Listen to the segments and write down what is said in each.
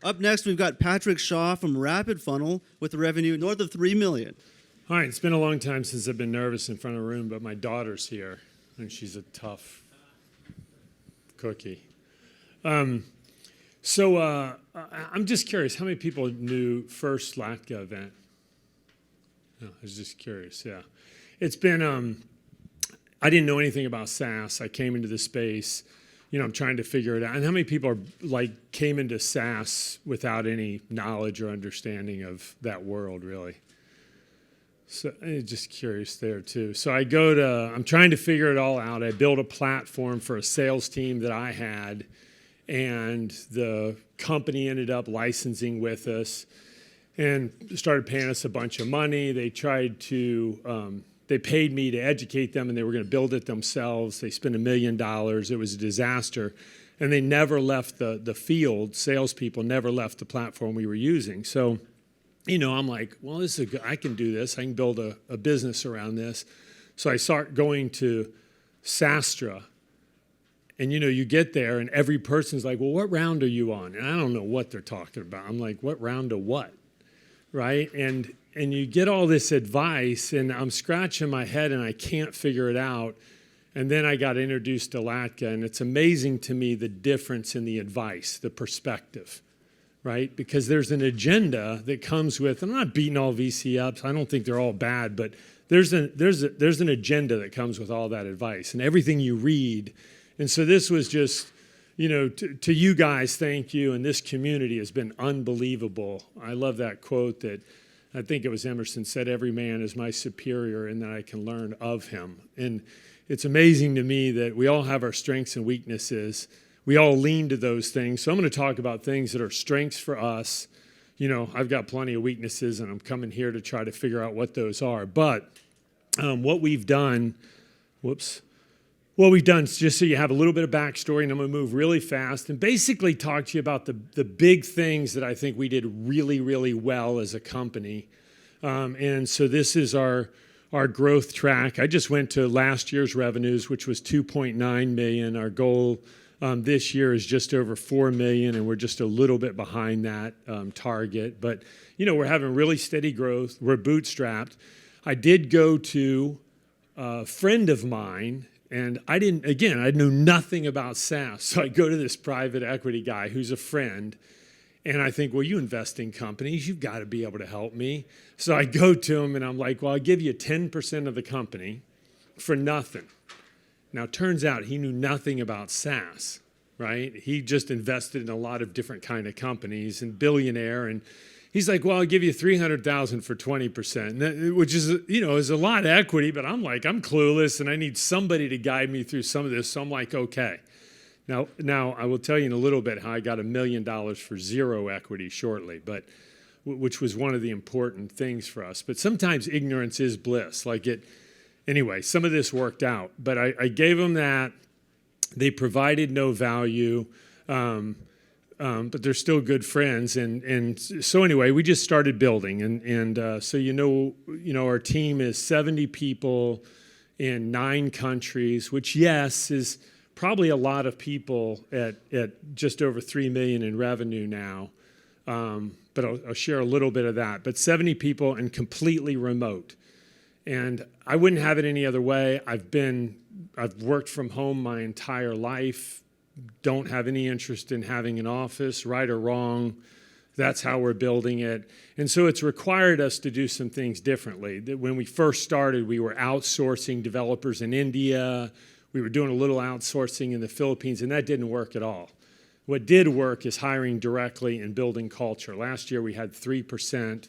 Up next, we've got Patrick Shaw from Rapid Funnel with a revenue north of $3 million. All right, it's been a long time since I've been nervous in front of a room, but my daughter's here, and she's a tough cookie. So I'm just curious, how many people knew first Latka event? No, I was just curious, yeah. It's been, I didn't know anything about SaaS. I came into the space, I'm trying to figure it out. And how many people came into SaaS without any knowledge or understanding of that world, really? So I'm just curious there, too. So I'm trying to figure it all out. I built a platform for a sales team that I had, and the company ended up licensing with us and started paying us a bunch of money. They they paid me to educate them, and they were going to build it themselves. They spent $1 million. It was a disaster. And they never left the field. Salespeople never left the platform we were using. So, I'm like, well, I can do this. I can build a business around this. So I start going to Sastra. And, you get there, and every person's like, well, what round are you on? And I don't know what they're talking about. I'm like, what round of what? Right? And you get all this advice, and I'm scratching my head, and I can't figure it out. And then I got introduced to Latka, and it's amazing to me the difference in the advice, the perspective, right? Because there's an agenda that comes with, I'm not beating all VC ups. I don't think they're all bad, but there's an agenda that comes with all that advice and everything you read. And so this was just, to you guys, thank you. And this community has been unbelievable. I love that quote that I think it was Emerson said, every man is my superior and that I can learn of him. And it's amazing to me that we all have our strengths and weaknesses. We all lean to those things. So I'm going to talk about things that are strengths for us. I've got plenty of weaknesses, and I'm coming here to try to figure out what those are. But what we've done, just so you have a little bit of backstory, and I'm going to move really fast and basically talk to you about the big things that I think we did really, really well as a company. And so this is our growth track. I just went to last year's revenues, which was $2.9 million. Our goal this year is just over $4 million, and we're just a little bit behind that target. But, we're having really steady growth. We're bootstrapped. I did go to a friend of mine, and I knew nothing about SaaS. So I go to this private equity guy who's a friend, and I think, well, you invest in companies. You've got to be able to help me. So I go to him, and I'm like, well, I'll give you 10% of the company for nothing. Now, it turns out he knew nothing about SaaS, right? He just invested in a lot of different kind of companies and billionaire. And he's like, well, I'll give you $300,000 for 20%, which is, is a lot of equity. But I'm like, I'm clueless, and I need somebody to guide me through some of this. So I'm like, okay. Now I will tell you in a little bit how I got $1 million for zero equity shortly, but which was one of the important things for us. But sometimes ignorance is bliss. Anyway, some of this worked out, but I gave them that. They provided no value, but they're still good friends. And so anyway, we just started building. And so, our team is 70 people in 9 countries, which, yes, is probably a lot of people at just over $3 million in revenue now. But I'll share a little bit of that. But 70 people and completely remote. And I wouldn't have it any other way. I've worked from home my entire life. Don't have any interest in having an office, right or wrong. That's how we're building it. And so it's required us to do some things differently. When we first started, we were outsourcing developers in India. We were doing a little outsourcing in the Philippines, and that didn't work at all. What did work is hiring directly and building culture. Last year, we had 3%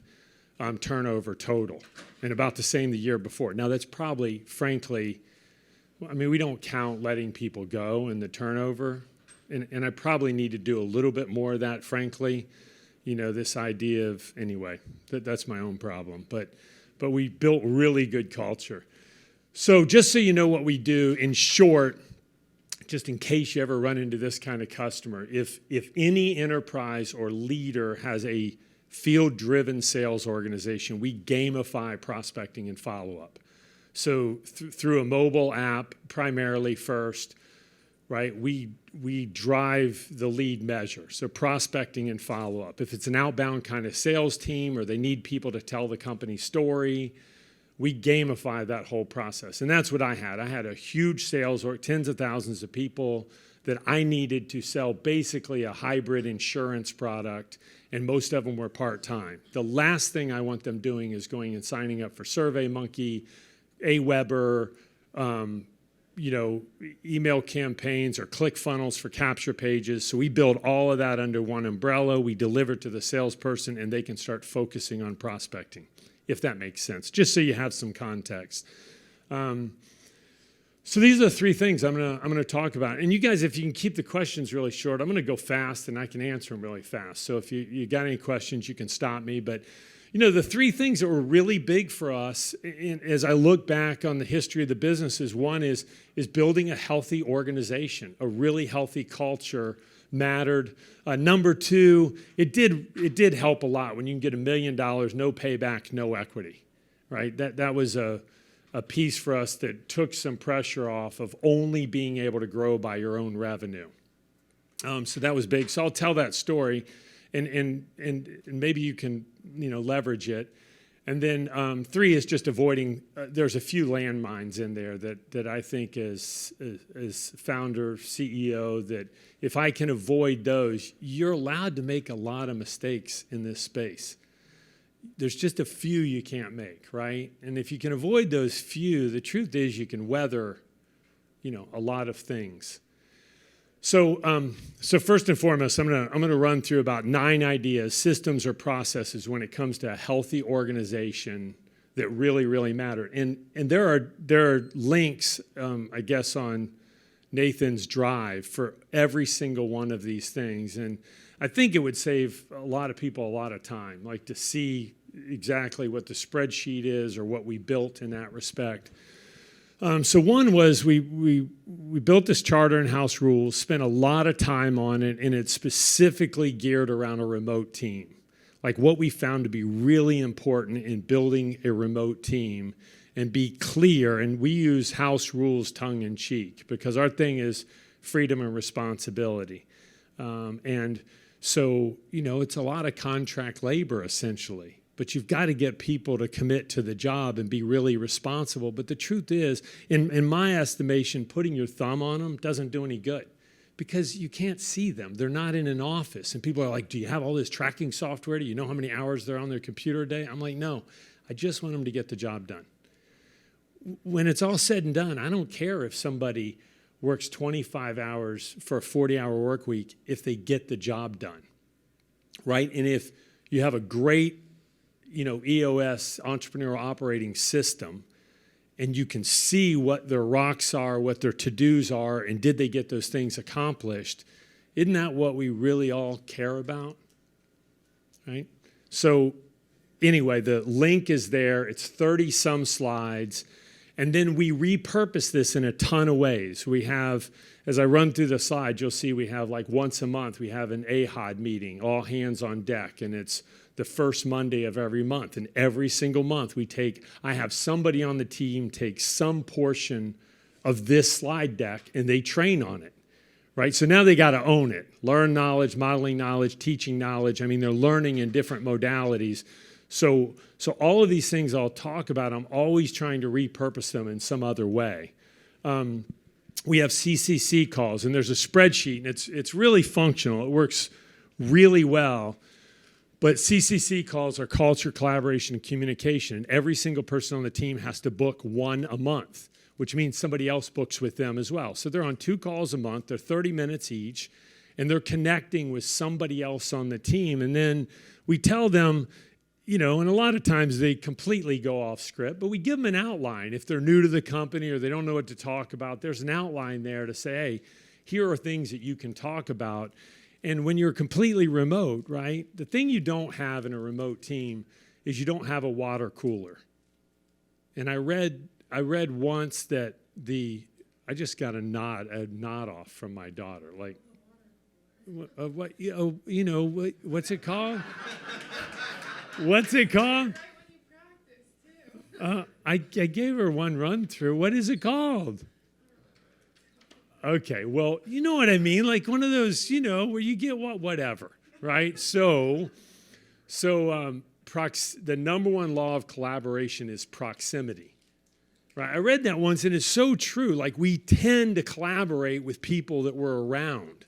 turnover total, and about the same the year before. Now, that's probably, frankly, we don't count letting people go in the turnover, and I probably need to do a little bit more of that, frankly. This idea of, anyway, that's my own problem. But we built really good culture. So just so you know what we do, in short, just in case you ever run into this kind of customer, if any enterprise or leader has a field-driven sales organization, we gamify prospecting and follow-up. So through a mobile app, primarily first, right? We drive the lead measure, so prospecting and follow-up. If it's an outbound kind of sales team or they need people to tell the company story, we gamify that whole process. And that's what I had. I had a huge sales org, tens of thousands of people that I needed to sell basically a hybrid insurance product, and most of them were part-time. The last thing I want them doing is going and signing up for SurveyMonkey, Aweber, email campaigns or ClickFunnels for capture pages. So we build all of that under one umbrella. We deliver to the salesperson, and they can start focusing on prospecting, if that makes sense, just so you have some context. So these are the three things I'm gonna talk about. And you guys, if you can keep the questions really short, I'm gonna go fast and I can answer them really fast. So if you got any questions, you can stop me. But the three things that were really big for us, as I look back on the history of the businesses, one is building a healthy organization, a really healthy culture mattered. Number two, it did help a lot when you can get $1 million, no payback, no equity, right? That was a piece for us that took some pressure off of only being able to grow by your own revenue. So that was big. So I'll tell that story, and maybe you can leverage it. And then three is just avoiding. There's a few landmines in there that I think as founder, CEO, that if I can avoid those, you're allowed to make a lot of mistakes in this space. There's just a few you can't make, right? And if you can avoid those few, the truth is you can weather, a lot of things. So first and foremost, I'm gonna run through about 9 ideas, systems or processes when it comes to a healthy organization that really, really matter. And there are links, I guess, on Nathan's drive for every single one of these things. And I think it would save a lot of people a lot of time, like to see exactly what the spreadsheet is or what we built in that respect. So one was we built this charter and house rules, spent a lot of time on it, and it's specifically geared around a remote team. Like what we found to be really important in building a remote team and be clear, and we use house rules tongue in cheek because our thing is freedom and responsibility. And so, it's a lot of contract labor essentially. But you've got to get people to commit to the job and be really responsible. But the truth is, in my estimation, putting your thumb on them doesn't do any good because you can't see them. They're not in an office. And people are like, do you have all this tracking software? Do you know how many hours they're on their computer a day? I'm like, no, I just want them to get the job done. When it's all said and done, I don't care if somebody works 25 hours for a 40-hour work week if they get the job done, right? And if you have a great EOS, entrepreneurial operating system, and you can see what their rocks are, what their to-dos are, and did they get those things accomplished, isn't that what we really all care about, right? So anyway, the link is there. It's 30-some slides, and then we repurpose this in a ton of ways. We have, as I run through the slides, you'll see we have like once a month, we have an AHOD meeting, all hands on deck, and it's the first Monday of every month. And every single month I have somebody on the team take some portion of this slide deck and they train on it, right? So now they got to own it, learn knowledge, modeling knowledge, teaching knowledge. I mean, they're learning in different modalities. So all of these things I'll talk about, I'm always trying to repurpose them in some other way. We have CCC calls and there's a spreadsheet and it's really functional. It works really well. But CCC calls are culture, collaboration, and communication. And every single person on the team has to book one a month, which means somebody else books with them as well. So they're on 2 calls a month. They're 30 minutes each. And they're connecting with somebody else on the team. And then we tell them, and a lot of times they completely go off script, but we give them an outline. If they're new to the company or they don't know what to talk about, there's an outline there to say, hey, here are things that you can talk about. And when you're completely remote, right, the thing you don't have in a remote team is you don't have a water cooler. And I read once that I just got a nod off from my daughter, like, what's it called? What's it called? I gave her one run through. What is it called? Okay, well, you know what I mean? Like one of those, where you get whatever, right? So the number one law of collaboration is proximity, right? I read that once, and it's so true. Like we tend to collaborate with people that we're around.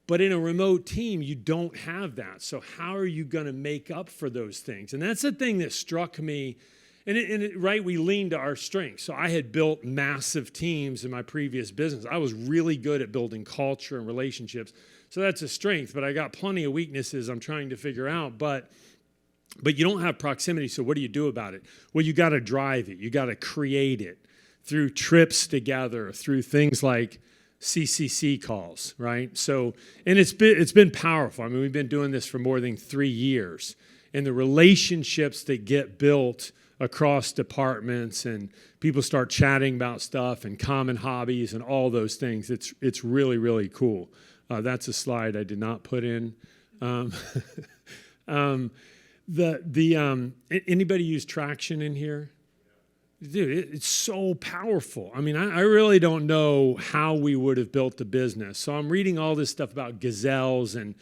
But in a remote team, you don't have that. So how are you going to make up for those things? And that's the thing that struck me. Right, we leaned to our strengths. So I had built massive teams in my previous business. I was really good at building culture and relationships. So that's a strength, but I got plenty of weaknesses I'm trying to figure out. But you don't have proximity, so what do you do about it? Well, you got to drive it. You got to create it through trips together, through things like CCC calls, right? So, and it's been powerful. I mean, we've been doing this for more than 3 years. And the relationships that get built across departments, and people start chatting about stuff and common hobbies and all those things. It's really, really cool. That's a slide I did not put in. Anybody use Traction in here? Dude, it's so powerful. I mean, I really don't know how we would have built the business. So I'm reading all this stuff about gazelles and,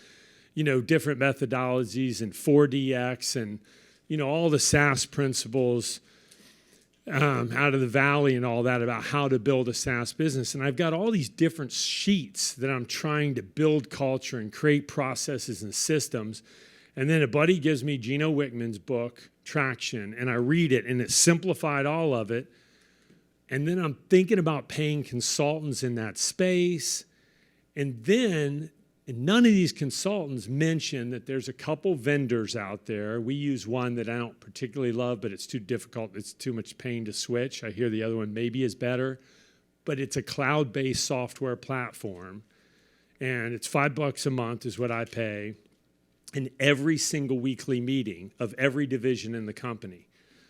different methodologies and 4DX and, all the SaaS principles out of the valley and all that about how to build a SaaS business. And I've got all these different sheets that I'm trying to build culture and create processes and systems. And then a buddy gives me Gino Wickman's book, Traction, and I read it, and it simplified all of it. And then I'm thinking about paying consultants in that space. And then none of these consultants mention that there's a couple vendors out there. We use one that I don't particularly love, but it's too difficult. It's too much pain to switch. I hear the other one maybe is better. But it's a cloud-based software platform. And it's $5 a month is what I pay. In every single weekly meeting of every division in the company.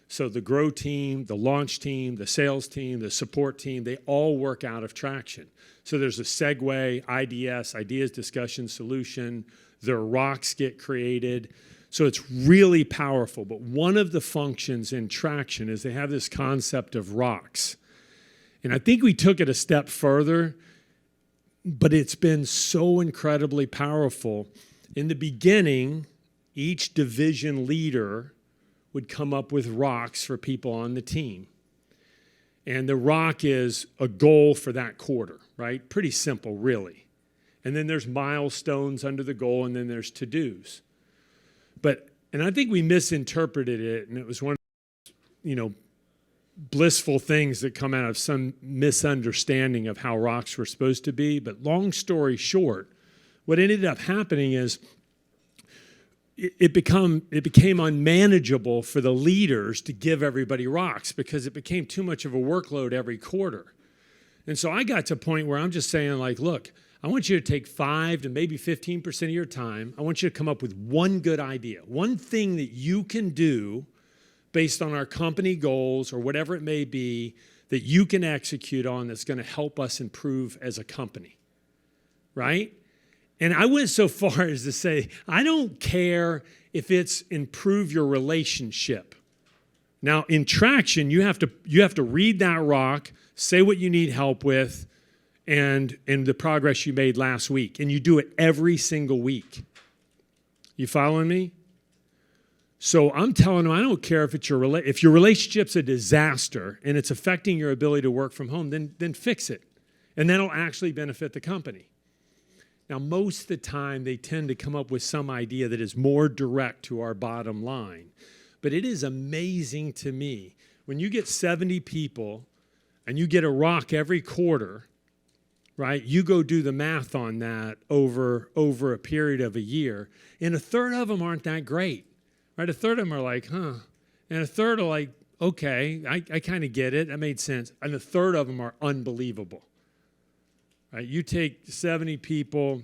So the grow team, the launch team, the sales team, the support team, they all work out of Traction. So there's a segue, IDS, ideas, discussion, solution. Their rocks get created. So it's really powerful. But one of the functions in Traction is they have this concept of rocks. And I think we took it a step further, but it's been so incredibly powerful. In the beginning, each division leader would come up with rocks for people on the team. And the rock is a goal for that quarter, right? Pretty simple, really. And then there's milestones under the goal, and then there's to-dos. And I think we misinterpreted it, and it was one of, blissful things that come out of some misunderstanding of how rocks were supposed to be. But long story short, what ended up happening is it became unmanageable for the leaders to give everybody rocks because it became too much of a workload every quarter. And so I got to a point where I'm just saying, like, look, I want you to take 5 to maybe 15% of your time. I want you to come up with one good idea, one thing that you can do based on our company goals or whatever it may be that you can execute on that's going to help us improve as a company, right? And I went so far as to say, I don't care if it's improve your relationship. Now, in Traction, you have to read that rock, say what you need help with, and the progress you made last week. And you do it every single week. You following me? So I'm telling them, I don't care if it's if your relationship's a disaster and it's affecting your ability to work from home, then fix it. And that'll actually benefit the company. Now, most of the time, they tend to come up with some idea that is more direct to our bottom line. But it is amazing to me, when you get 70 people and you get a rock every quarter, right? You go do the math on that over a period of a year, and a third of them aren't that great, right? A third of them are like, huh. And a third are like, okay, I kind of get it. That made sense. And a third of them are unbelievable. Right, you take 70 people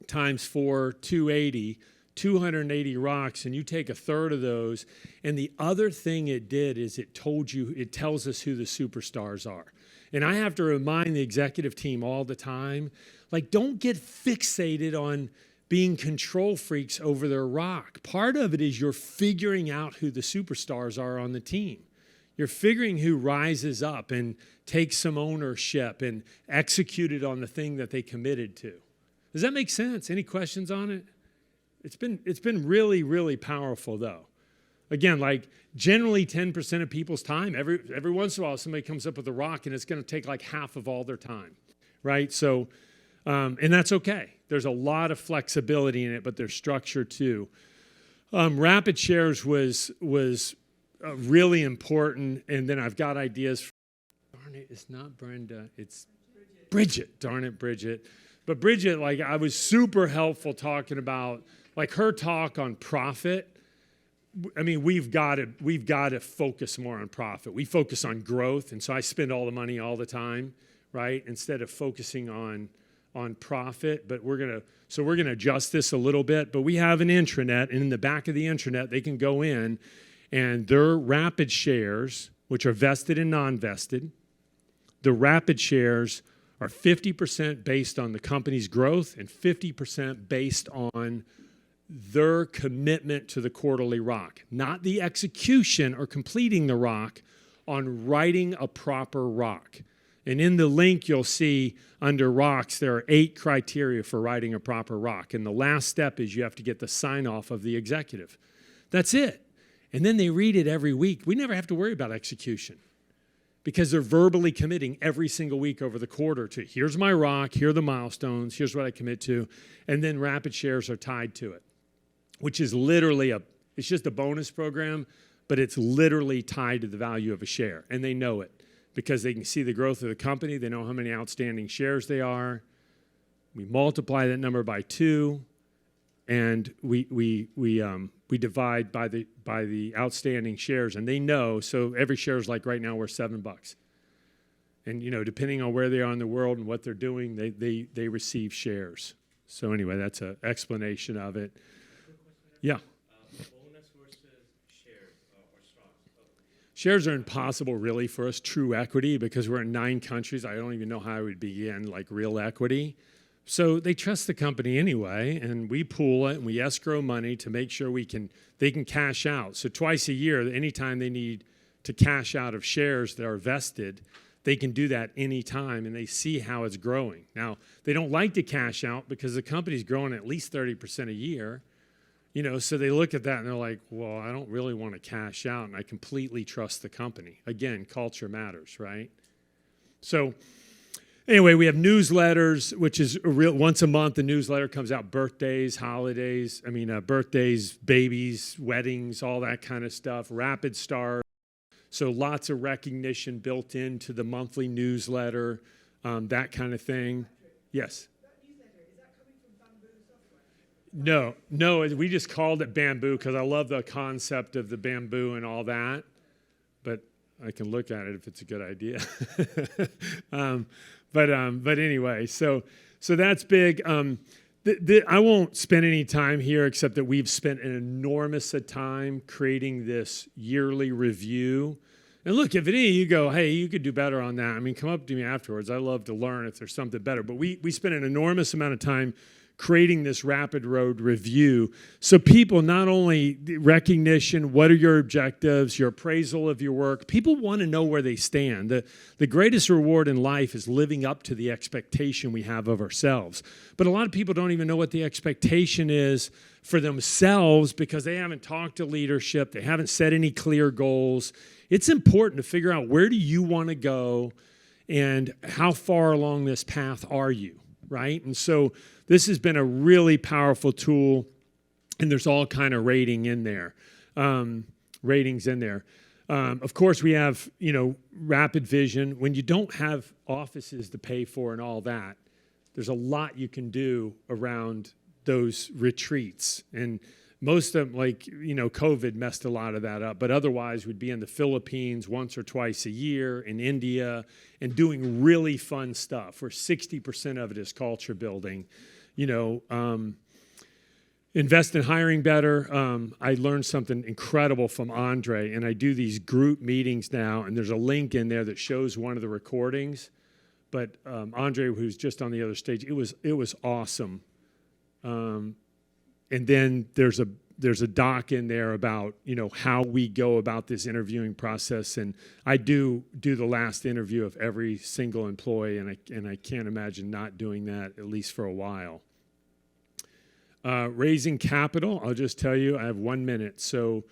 times 4, 280, 280 rocks, and you take a third of those. And the other thing it did is it tells us who the superstars are. And I have to remind the executive team all the time, like, don't get fixated on being control freaks over their rock. Part of it is you're figuring out who the superstars are on the team. You're figuring who rises up and takes some ownership and executed on the thing that they committed to. Does that make sense? Any questions on it? It's been really, really powerful, though. Again, like generally 10% of people's time, every once in a while somebody comes up with a rock and it's going to take like half of all their time, right? So, and that's okay. There's a lot of flexibility in it, but there's structure too. Rapid shares was really important, and then I've got ideas. Darn it, it's not Brenda, it's Bridget. Darn it, Bridget. But Bridget, like I was super helpful talking about, like her talk on profit. I mean, we've got to focus more on profit. We focus on growth, and so I spend all the money all the time, right? Instead of focusing on profit. But we're gonna adjust this a little bit. But we have an intranet, and in the back of the intranet, they can go in, and their rapid shares, which are vested and non-vested, the rapid shares are 50% based on the company's growth and 50% based on their commitment to the quarterly rock, not the execution or completing the rock, on writing a proper rock. And in the link, you'll see under rocks, there are 8 criteria for writing a proper rock. And the last step is you have to get the sign off of the executive. That's it. And then they read it every week. We never have to worry about execution because they're verbally committing every single week over the quarter to, here's my rock, here are the milestones, here's what I commit to. And then rapid shares are tied to it, which is literally it's just a bonus program, but it's literally tied to the value of a share. And they know it because they can see the growth of the company. They know how many outstanding shares they are. We multiply that number by 2, and we divide by the outstanding shares. And they know, so every share is like right now we're $7. And depending on where they are in the world and what they're doing, they receive shares. So anyway, that's an explanation of it. Yeah. Bonus versus shares or stocks? Shares are impossible really for us, true equity, because we're in 9 countries. I don't even know how I would begin like real equity. So they trust the company anyway, and we pool it and we escrow money to make sure they can cash out. So twice a year, anytime they need to cash out of shares that are vested, they can do that anytime, and they see how it's growing. Now, they don't like to cash out because the company's growing at least 30% a year. So they look at that and they're like, well, I don't really want to cash out, and I completely trust the company. Again, culture matters, right? So anyway, we have newsletters, which is once a month. The newsletter comes out, birthdays, holidays, birthdays, babies, weddings, all that kind of stuff, rapid start. So lots of recognition built into the monthly newsletter, that kind of thing. Yes? No, we just called it Bamboo because I love the concept of the bamboo and all that, but I can look at it if it's a good idea. But anyway, so that's big. I won't spend any time here except that we've spent an enormous of time creating this yearly review. And look, if any of you go, hey, you could do better on that, come up to me afterwards. I love to learn if there's something better. But we spent an enormous amount of time creating this rapid road review. So people, not only recognition, what are your objectives, your appraisal of your work, people want to know where they stand. The greatest reward in life is living up to the expectation we have of ourselves. But a lot of people don't even know what the expectation is for themselves because they haven't talked to leadership, they haven't set any clear goals. It's important to figure out, where do you want to go and how far along this path are you, right? And so this has been a really powerful tool, and there's all kind of ratings in there. Of course, we have, rapid vision. When you don't have offices to pay for and all that, there's a lot you can do around those retreats. And most of them, COVID messed a lot of that up. But otherwise, we'd be in the Philippines once or twice a year, in India, and doing really fun stuff, where 60% of it is culture building. Invest in hiring better. I learned something incredible from Andre, and I do these group meetings now, and there's a link in there that shows one of the recordings. But Andre, who's just on the other stage, it was awesome. And then there's there's a doc in there about, how we go about this interviewing process. And I do the last interview of every single employee, and I can't imagine not doing that at least for a while. Raising capital, I'll just tell you, I have 1 minute. So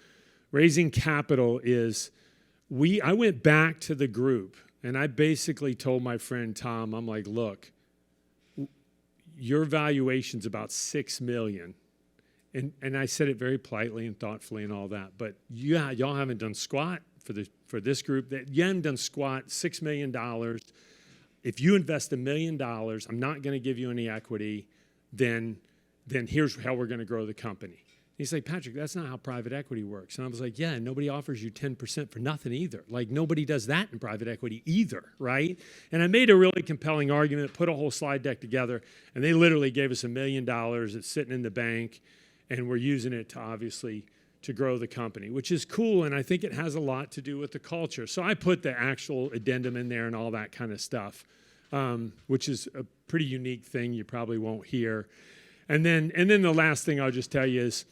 raising capital is, I went back to the group and I basically told my friend Tom, I'm like, look, your valuation's about $6 million. And I said it very politely and thoughtfully and all that, but y'all haven't done squat for this group. You haven't done squat, $6 million. If you invest $1 million, I'm not going to give you any equity, then here's how we're going to grow the company. He's like, Patrick, that's not how private equity works. And I was like, yeah, nobody offers you 10% for nothing either. Like, nobody does that in private equity either, right? And I made a really compelling argument, put a whole slide deck together, and they literally gave us $1 million. It's sitting in the bank, and we're using it to grow the company, which is cool, and I think it has a lot to do with the culture. So I put the actual addendum in there and all that kind of stuff, which is a pretty unique thing you probably won't hear. And then the last thing I'll just tell you is,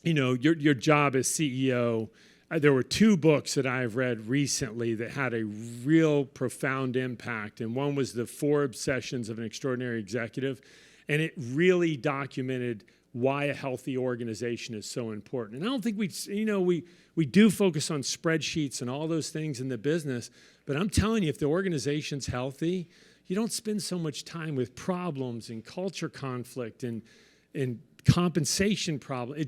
your job as CEO, there were 2 books that I've read recently that had a real profound impact. And one was the 4 Obsessions of an Extraordinary Executive. And it really documented why a healthy organization is so important. And I don't think we do focus on spreadsheets and all those things in the business. But I'm telling you, if the organization's healthy, you don't spend so much time with problems and culture conflict and compensation problem.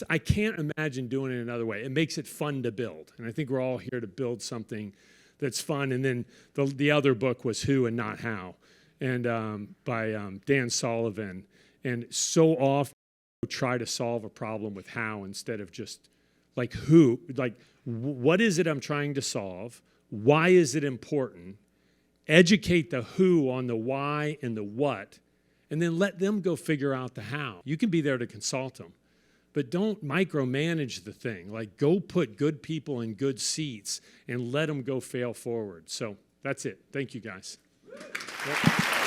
I can't imagine doing it another way. It makes it fun to build. And I think we're all here to build something that's fun. And then the other book was Who and Not How, and by Dan Sullivan. And so often we try to solve a problem with how instead of just like who. Like, what is it I'm trying to solve? Why is it important? Educate the who on the why and the what, and then let them go figure out the how. You can be there to consult them, but don't micromanage the thing. Like, go put good people in good seats and let them go fail forward. So that's it. Thank you, guys. Yep.